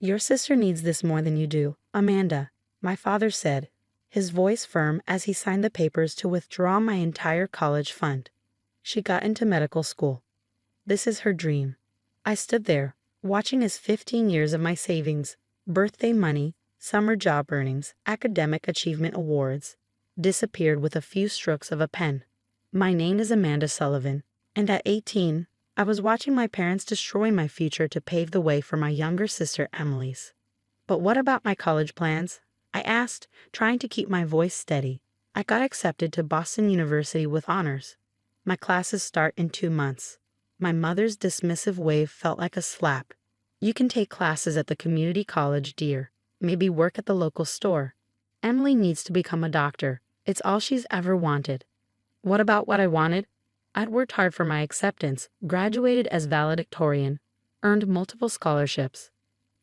Your sister needs this more than you do, Amanda, my father said, his voice firm as he signed the papers to withdraw my entire college fund. She got into medical school. This is her dream. I stood there, watching as 15 years of my savings, birthday money, summer job earnings, academic achievement awards, disappeared with a few strokes of a pen. My name is Amanda Sullivan, and at 18, I was watching my parents destroy my future to pave the way for my younger sister Emily's. But what about my college plans? I asked, trying to keep my voice steady. I got accepted to Boston University with honors. My classes start in 2 months. My mother's dismissive wave felt like a slap. You can take classes at the community college, dear. Maybe work at the local store. Emily needs to become a doctor. It's all she's ever wanted. What about what I wanted? I'd worked hard for my acceptance, graduated as valedictorian, earned multiple scholarships.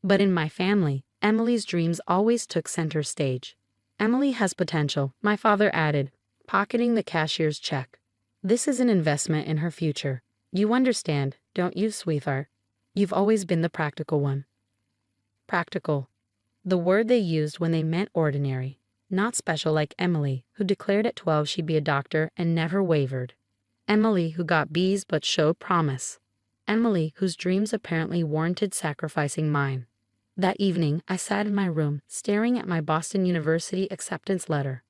But in my family, Emily's dreams always took center stage. Emily has potential, my father added, pocketing the cashier's check. This is an investment in her future. You understand, don't you, sweetheart? You've always been the practical one. Practical. The word they used when they meant ordinary, not special like Emily, who declared at 12 she'd be a doctor and never wavered. Emily, who got B's but showed promise. Emily, whose dreams apparently warranted sacrificing mine. That evening, I sat in my room, staring at my Boston University acceptance letter.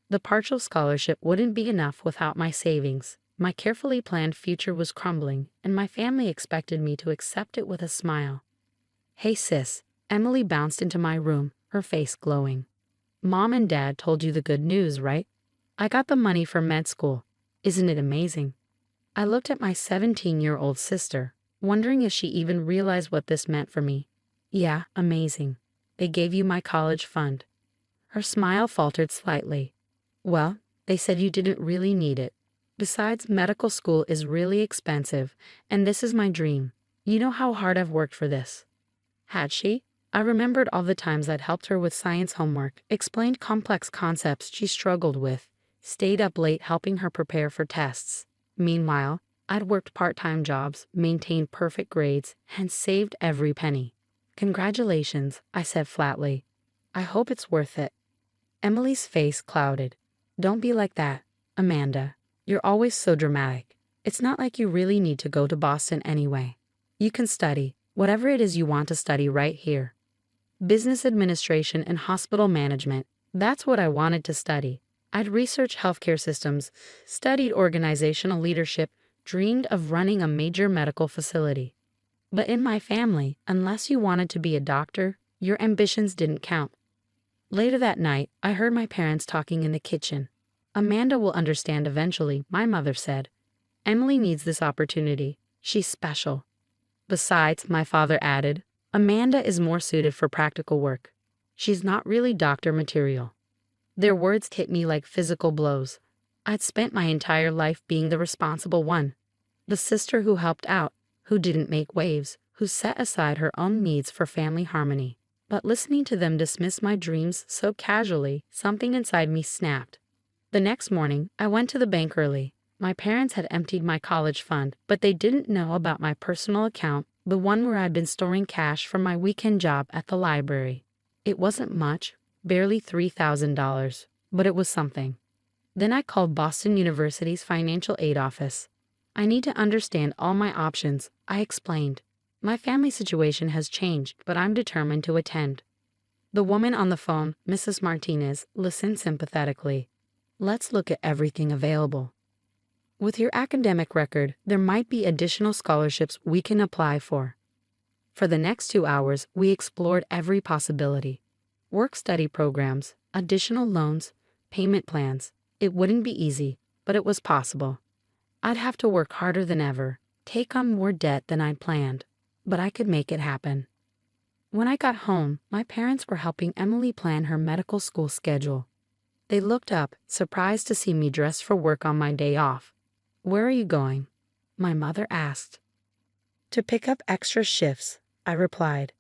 The partial scholarship wouldn't be enough without my savings. My carefully planned future was crumbling, and my family expected me to accept it with a smile. Hey sis, Emily bounced into my room, her face glowing. Mom and Dad told you the good news, right? I got the money for med school. Isn't it amazing? I looked at my 17-year-old sister, wondering if she even realized what this meant for me. Yeah, amazing. They gave you my college fund. Her smile faltered slightly. Well, they said you didn't really need it. Besides, medical school is really expensive, and this is my dream. You know how hard I've worked for this. Had she? I remembered all the times I'd helped her with science homework, explained complex concepts she struggled with, stayed up late helping her prepare for tests. Meanwhile, I'd worked part-time jobs, maintained perfect grades, and saved every penny. Congratulations, I said flatly. I hope it's worth it. Emily's face clouded. Don't be like that, Amanda. You're always so dramatic. It's not like you really need to go to Boston anyway. You can study, whatever it is you want to study right here. Business administration and hospital management, that's what I wanted to study. I'd researched healthcare systems, studied organizational leadership, dreamed of running a major medical facility. But in my family, unless you wanted to be a doctor, your ambitions didn't count. Later that night, I heard my parents talking in the kitchen. Amanda will understand eventually, my mother said. Emily needs this opportunity. She's special. Besides, my father added, Amanda is more suited for practical work. She's not really doctor material. Their words hit me like physical blows. I'd spent my entire life being the responsible one. The sister who helped out, who didn't make waves, who set aside her own needs for family harmony. But listening to them dismiss my dreams so casually, something inside me snapped. The next morning, I went to the bank early. My parents had emptied my college fund, but they didn't know about my personal account, the one where I'd been storing cash from my weekend job at the library. It wasn't much, barely $3,000, but it was something. Then I called Boston University's financial aid office. I need to understand all my options, I explained. My family situation has changed, but I'm determined to attend. The woman on the phone, Mrs. Martinez, listened sympathetically. Let's look at everything available. With your academic record, there might be additional scholarships we can apply for. For the next 2 hours, we explored every possibility. Work-study programs, additional loans, payment plans. It wouldn't be easy, but it was possible. I'd have to work harder than ever, take on more debt than I'd planned, but I could make it happen. When I got home, my parents were helping Emily plan her medical school schedule. They looked up, surprised to see me dressed for work on my day off. Where are you going? My mother asked. To pick up extra shifts, I replied.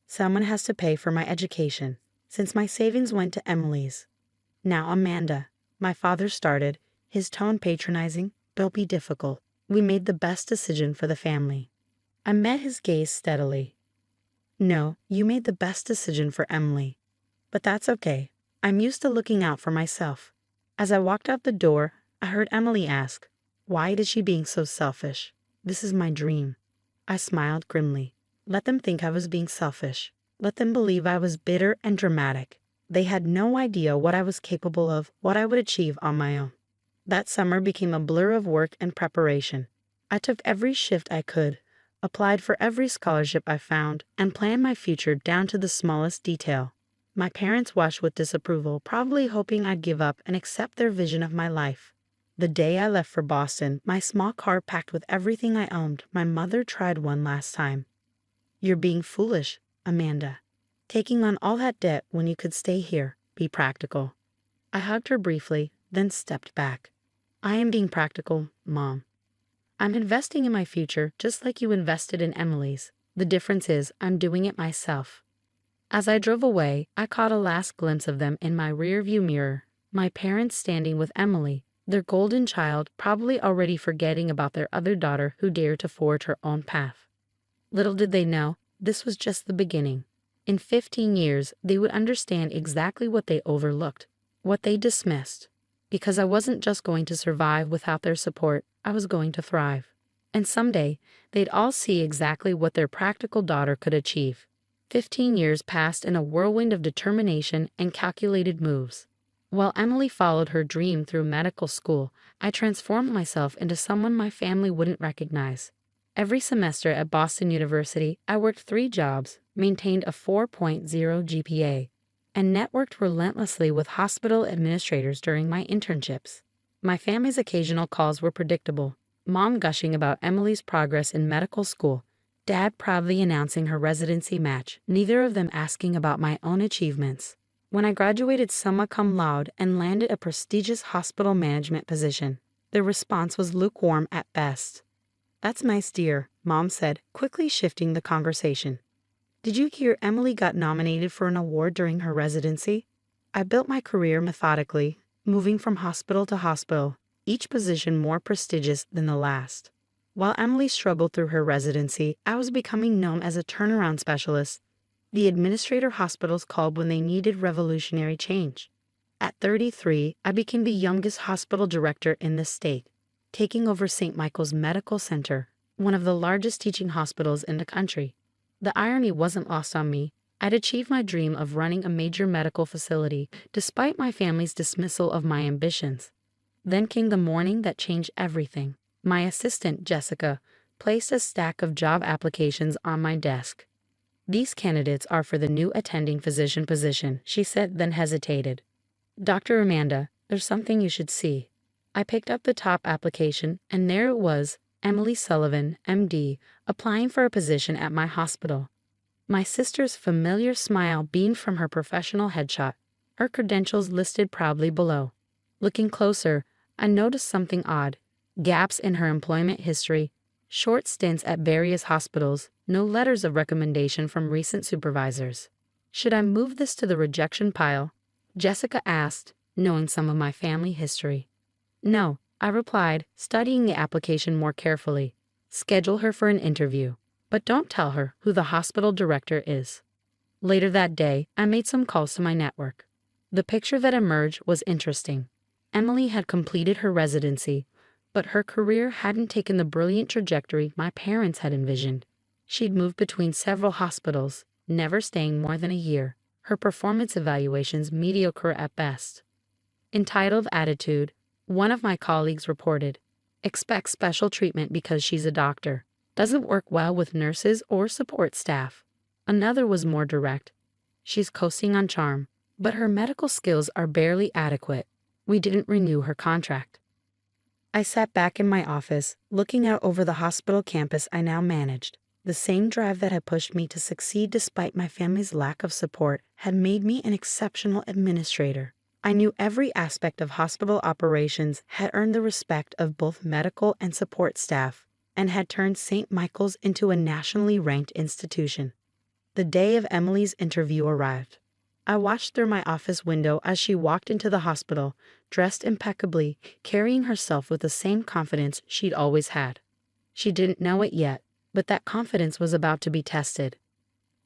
Someone has to pay for my education, since my savings went to Emily's. Now, Amanda, my father started, his tone patronizing, don't be difficult. We made the best decision for the family. I met his gaze steadily. No, you made the best decision for Emily. But that's okay. I'm used to looking out for myself. As I walked out the door, I heard Emily ask, "Why is she being so selfish? This is my dream." I smiled grimly. Let them think I was being selfish. Let them believe I was bitter and dramatic. They had no idea what I was capable of, what I would achieve on my own. That summer became a blur of work and preparation. I took every shift I could, applied for every scholarship I found, and planned my future down to the smallest detail. My parents watched with disapproval, probably hoping I'd give up and accept their vision of my life. The day I left for Boston, my small car packed with everything I owned, my mother tried one last time. "You're being foolish, Amanda. Taking on all that debt when you could stay here, be practical." I hugged her briefly, then stepped back. "I am being practical, Mom. I'm investing in my future just like you invested in Emily's. The difference is I'm doing it myself." As I drove away, I caught a last glimpse of them in my rearview mirror, my parents standing with Emily, their golden child probably already forgetting about their other daughter who dared to forge her own path. Little did they know, this was just the beginning. In 15 years, they would understand exactly what they overlooked, what they dismissed. Because I wasn't just going to survive without their support, I was going to thrive. And someday, they'd all see exactly what their practical daughter could achieve. 15 years passed in a whirlwind of determination and calculated moves. While Emily followed her dream through medical school, I transformed myself into someone my family wouldn't recognize. Every semester at Boston University, I worked 3 jobs, maintained a 4.0 GPA, and networked relentlessly with hospital administrators during my internships. My family's occasional calls were predictable, Mom gushing about Emily's progress in medical school, Dad proudly announcing her residency match, neither of them asking about my own achievements. When I graduated summa cum laude and landed a prestigious hospital management position, their response was lukewarm at best. "That's nice, dear," Mom said, quickly shifting the conversation. "Did you hear Emily got nominated for an award during her residency?" I built my career methodically, moving from hospital to hospital, each position more prestigious than the last. While Emily struggled through her residency, I was becoming known as a turnaround specialist, the administrator hospitals called when they needed revolutionary change. At 33, I became the youngest hospital director in the state, taking over St. Michael's Medical Center, one of the largest teaching hospitals in the country. The irony wasn't lost on me. I'd achieved my dream of running a major medical facility, despite my family's dismissal of my ambitions. Then came the morning that changed everything. My assistant, Jessica, placed a stack of job applications on my desk. "These candidates are for the new attending physician position," she said, then hesitated. "Dr. Amanda, there's something you should see." I picked up the top application, and there it was, Emily Sullivan, MD, applying for a position at my hospital. My sister's familiar smile beamed from her professional headshot, her credentials listed proudly below. Looking closer, I noticed something odd. Gaps in her employment history, short stints at various hospitals, no letters of recommendation from recent supervisors. "Should I move this to the rejection pile?" Jessica asked, knowing some of my family history. "No," I replied, studying the application more carefully. "Schedule her for an interview, but don't tell her who the hospital director is." Later that day, I made some calls to my network. The picture that emerged was interesting. Emily had completed her residency, but her career hadn't taken the brilliant trajectory my parents had envisioned. She'd moved between several hospitals, never staying more than a year, her performance evaluations mediocre at best. Entitled Attitude, one of my colleagues reported, "Expects special treatment because she's a doctor. Doesn't work well with nurses or support staff." Another was more direct. "She's coasting on charm, but her medical skills are barely adequate. We didn't renew her contract." I sat back in my office, looking out over the hospital campus I now managed. The same drive that had pushed me to succeed despite my family's lack of support had made me an exceptional administrator. I knew every aspect of hospital operations, had earned the respect of both medical and support staff, and had turned St. Michael's into a nationally ranked institution. The day of Emily's interview arrived. I watched through my office window as she walked into the hospital, dressed impeccably, carrying herself with the same confidence she'd always had. She didn't know it yet, but that confidence was about to be tested.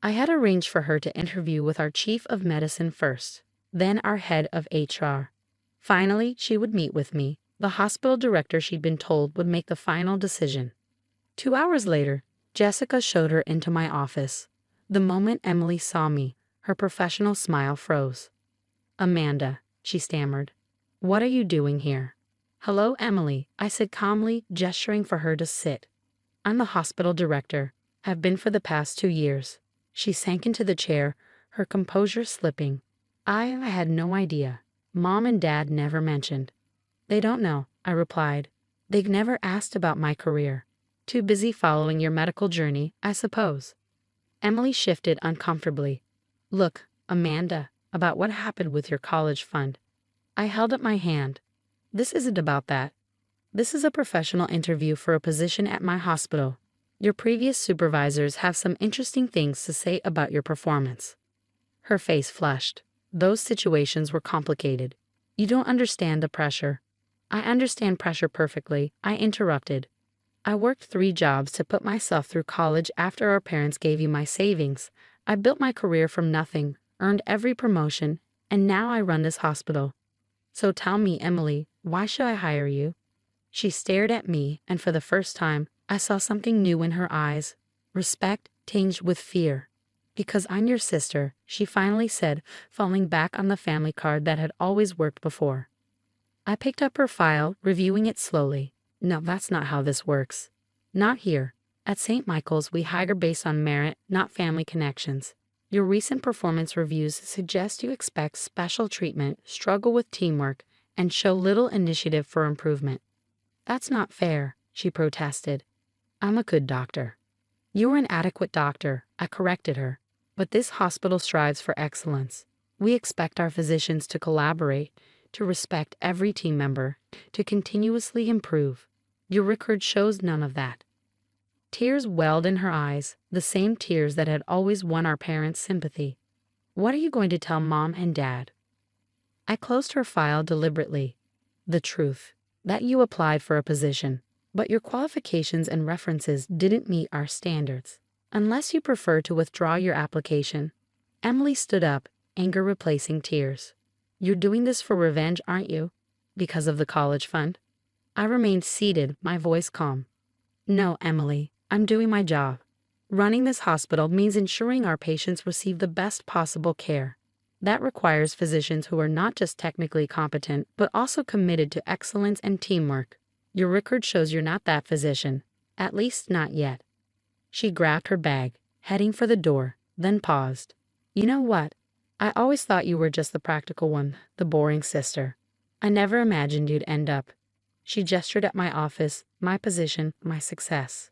I had arranged for her to interview with our chief of medicine first, then our head of HR. Finally, she would meet with me. The hospital director, she'd been told, would make the final decision. 2 hours later, Jessica showed her into my office. The moment Emily saw me, her professional smile froze. "Amanda," she stammered. "What are you doing here?" "Hello, Emily," I said calmly, gesturing for her to sit. "I'm the hospital director. Have been for the past 2 years." She sank into the chair, her composure slipping. I had no idea. Mom and Dad never mentioned. "They don't know," I replied. "They've never asked about my career. Too busy following your medical journey, I suppose." Emily shifted uncomfortably. "Look, Amanda, about what happened with your college fund." I held up my hand. "This isn't about that. This is a professional interview for a position at my hospital. Your previous supervisors have some interesting things to say about your performance." Her face flushed. "Those situations were complicated. You don't understand the pressure." "I understand pressure perfectly," I interrupted. "I worked 3 jobs to put myself through college after our parents gave you my savings. I built my career from nothing, earned every promotion, and now I run this hospital. So tell me, Emily, why should I hire you?" She stared at me, and for the first time, I saw something new in her eyes. Respect tinged with fear. "Because I'm your sister," she finally said, falling back on the family card that had always worked before. I picked up her file, reviewing it slowly. "No, that's not how this works. Not here. At St. Michael's, we hire based on merit, not family connections. Your recent performance reviews suggest you expect special treatment, struggle with teamwork, and show little initiative for improvement." "That's not fair," she protested. "I'm a good doctor." "You're an adequate doctor," I corrected her. "But this hospital strives for excellence. We expect our physicians to collaborate, to respect every team member, to continuously improve. Your record shows none of that." Tears welled in her eyes, the same tears that had always won our parents' sympathy. "What are you going to tell Mom and Dad?" I closed her file deliberately. "The truth. That you applied for a position, but your qualifications and references didn't meet our standards. Unless you prefer to withdraw your application." Emily stood up, anger replacing tears. "You're doing this for revenge, aren't you? Because of the college fund?" I remained seated, my voice calm. "No, Emily, I'm doing my job. Running this hospital means ensuring our patients receive the best possible care. That requires physicians who are not just technically competent, but also committed to excellence and teamwork. Your record shows you're not that physician, at least not yet." She grabbed her bag, heading for the door, then paused. "You know what? I always thought you were just the practical one, the boring sister. I never imagined you'd end up." She gestured at my office, my position, my success.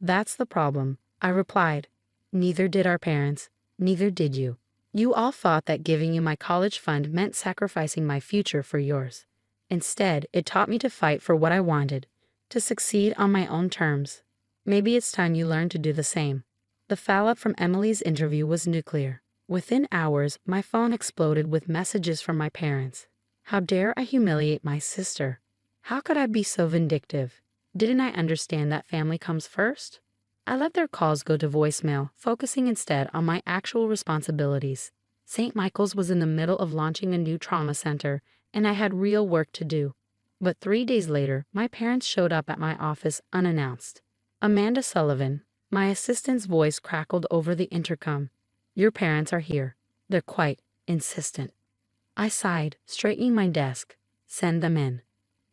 "That's the problem," I replied. "Neither did our parents, neither did you. You all thought that giving you my college fund meant sacrificing my future for yours. Instead, it taught me to fight for what I wanted, to succeed on my own terms. Maybe it's time you learned to do the same." The fallout from Emily's interview was nuclear. Within hours, my phone exploded with messages from my parents. How dare I humiliate my sister? How could I be so vindictive? Didn't I understand that family comes first? I let their calls go to voicemail, focusing instead on my actual responsibilities. St. Michael's was in the middle of launching a new trauma center, and I had real work to do. But 3 days later, my parents showed up at my office unannounced. "Amanda Sullivan," my assistant's voice crackled over the intercom. "Your parents are here. They're quite insistent." I sighed, straightening my desk. "Send them in."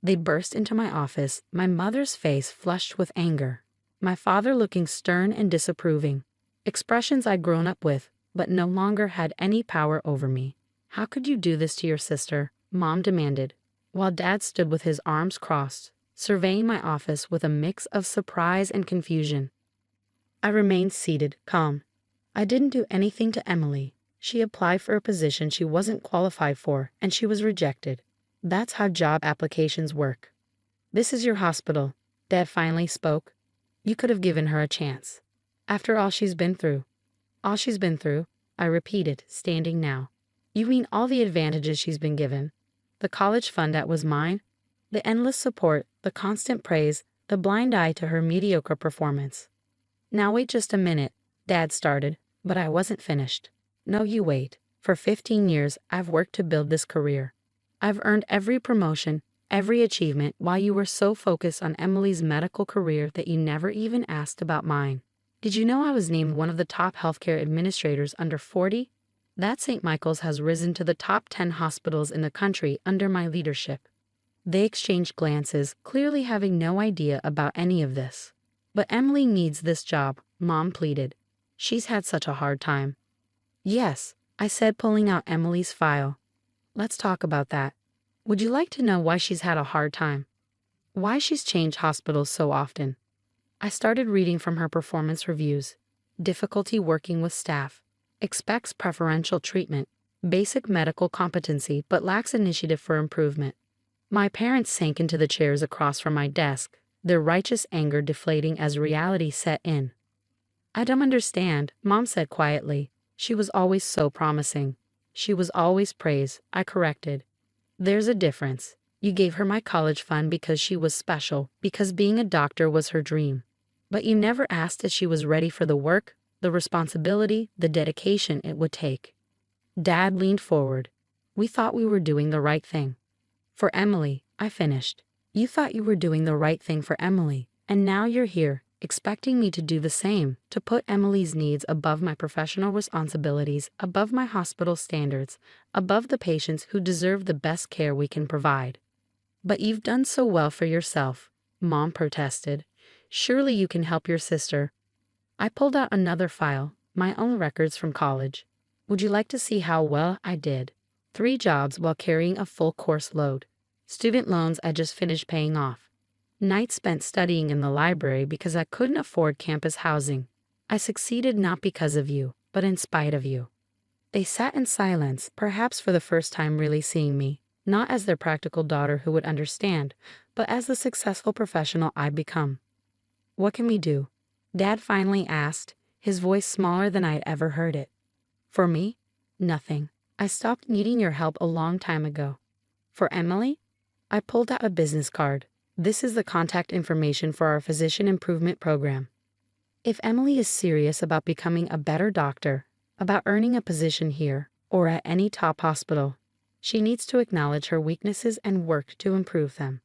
They burst into my office, my mother's face flushed with anger, my father looking stern and disapproving. Expressions I'd grown up with, but no longer had any power over me. "How could you do this to your sister?" Mom demanded, while Dad stood with his arms crossed, surveying my office with a mix of surprise and confusion. I remained seated, calm. "I didn't do anything to Emily. She applied for a position she wasn't qualified for, and she was rejected. That's how job applications work." "This is your hospital," Dad finally spoke. "You could have given her a chance. After all she's been through." "All she's been through," I repeated, standing now. "You mean all the advantages she's been given? The college fund that was mine? The endless support, the constant praise, the blind eye to her mediocre performance." "Now wait just a minute," Dad started, But I wasn't finished. No, you wait. For 15 years, I've worked to build this career. I've earned every promotion, every achievement while you were so focused on Emily's medical career that you never even asked about mine. Did you know I was named one of the top healthcare administrators under 40? That St. Michael's has risen to the top 10 hospitals in the country under my leadership. They exchanged glances, clearly having no idea about any of this. But Emily needs this job, Mom pleaded. She's had such a hard time. Yes, I said, pulling out Emily's file. Let's talk about that. Would you like to know why she's had a hard time? Why she's changed hospitals so often? I started reading from her performance reviews. Difficulty working with staff. Expects preferential treatment. Basic medical competency but lacks initiative for improvement. My parents sank into the chairs across from my desk, their righteous anger deflating as reality set in. I don't understand, Mom said quietly. She was always so promising. She was always praised, I corrected. There's a difference. You gave her my college fund because she was special, because being a doctor was her dream. But you never asked if she was ready for the work, the responsibility, the dedication it would take. Dad leaned forward. We thought we were doing the right thing. For Emily, I finished. You thought you were doing the right thing for Emily, and now you're here, expecting me to do the same, to put Emily's needs above my professional responsibilities, above my hospital standards, above the patients who deserve the best care we can provide. But you've done so well for yourself, Mom protested. Surely you can help your sister. I pulled out another file, my own records from college. Would you like to see how well I did? 3 jobs while carrying a full course load. Student loans I just finished paying off. Nights spent studying in the library because I couldn't afford campus housing. I succeeded not because of you, but in spite of you. They sat in silence, perhaps for the first time really seeing me, not as their practical daughter who would understand, but as the successful professional I'd become. What can we do? Dad finally asked, his voice smaller than I'd ever heard it. For me? Nothing. I stopped needing your help a long time ago. For Emily? I pulled out a business card. This is the contact information for our physician improvement program. If Emily is serious about becoming a better doctor, about earning a position here, or at any top hospital, she needs to acknowledge her weaknesses and work to improve them.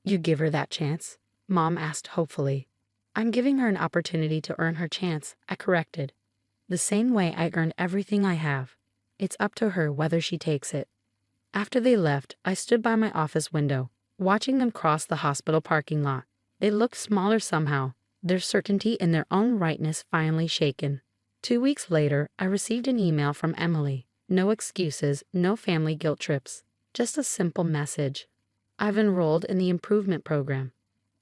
You give her that chance? Mom asked hopefully. I'm giving her an opportunity to earn her chance, I corrected. The same way I earned everything I have. It's up to her whether she takes it. After they left, I stood by my office window, watching them cross the hospital parking lot. They looked smaller somehow, their certainty in their own rightness finally shaken. 2 weeks later, I received an email from Emily. No excuses, no family guilt trips. Just a simple message. I've enrolled in the improvement program.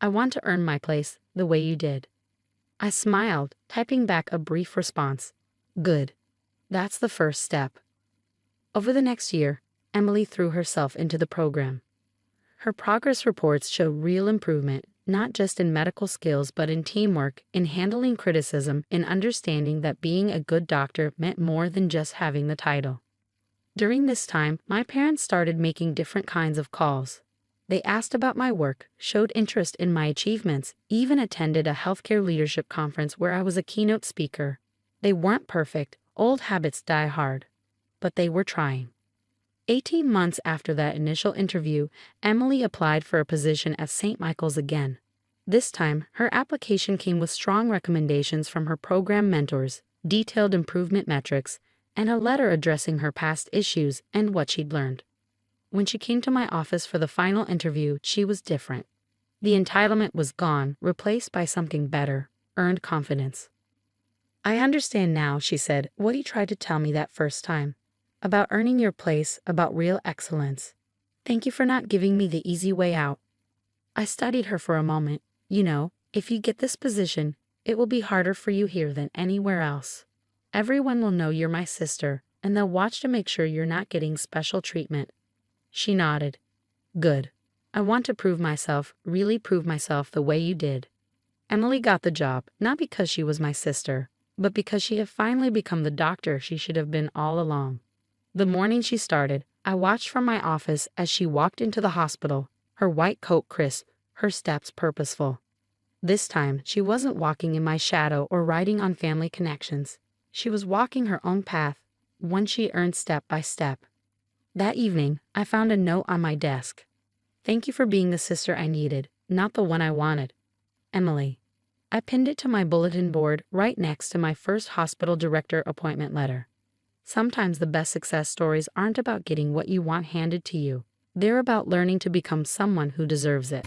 I want to earn my place the way you did. I smiled, typing back a brief response. Good. That's the first step. Over the next year, Emily threw herself into the program. Her progress reports show real improvement, not just in medical skills but in teamwork, in handling criticism, in understanding that being a good doctor meant more than just having the title. During this time, my parents started making different kinds of calls. They asked about my work, showed interest in my achievements, even attended a healthcare leadership conference where I was a keynote speaker. They weren't perfect, old habits die hard. But they were trying. 18 months after that initial interview, Emily applied for a position at St. Michael's again. This time, her application came with strong recommendations from her program mentors, detailed improvement metrics, and a letter addressing her past issues and what she'd learned. When she came to my office for the final interview, she was different. The entitlement was gone, replaced by something better, earned confidence. I understand now, she said, what you tried to tell me that first time. About earning your place, about real excellence. Thank you for not giving me the easy way out. I studied her for a moment. You know, if you get this position, it will be harder for you here than anywhere else. Everyone will know you're my sister, and they'll watch to make sure you're not getting special treatment. She nodded. Good. I want to prove myself, really prove myself the way you did. Emily got the job, not because she was my sister, but because she had finally become the doctor she should have been all along. The morning she started, I watched from my office as she walked into the hospital, her white coat crisp, her steps purposeful. This time, she wasn't walking in my shadow or riding on family connections. She was walking her own path, one she earned step by step. That evening, I found a note on my desk. "Thank you for being the sister I needed, not the one I wanted. Emily." I pinned it to my bulletin board right next to my first hospital director appointment letter. Sometimes the best success stories aren't about getting what you want handed to you. They're about learning to become someone who deserves it.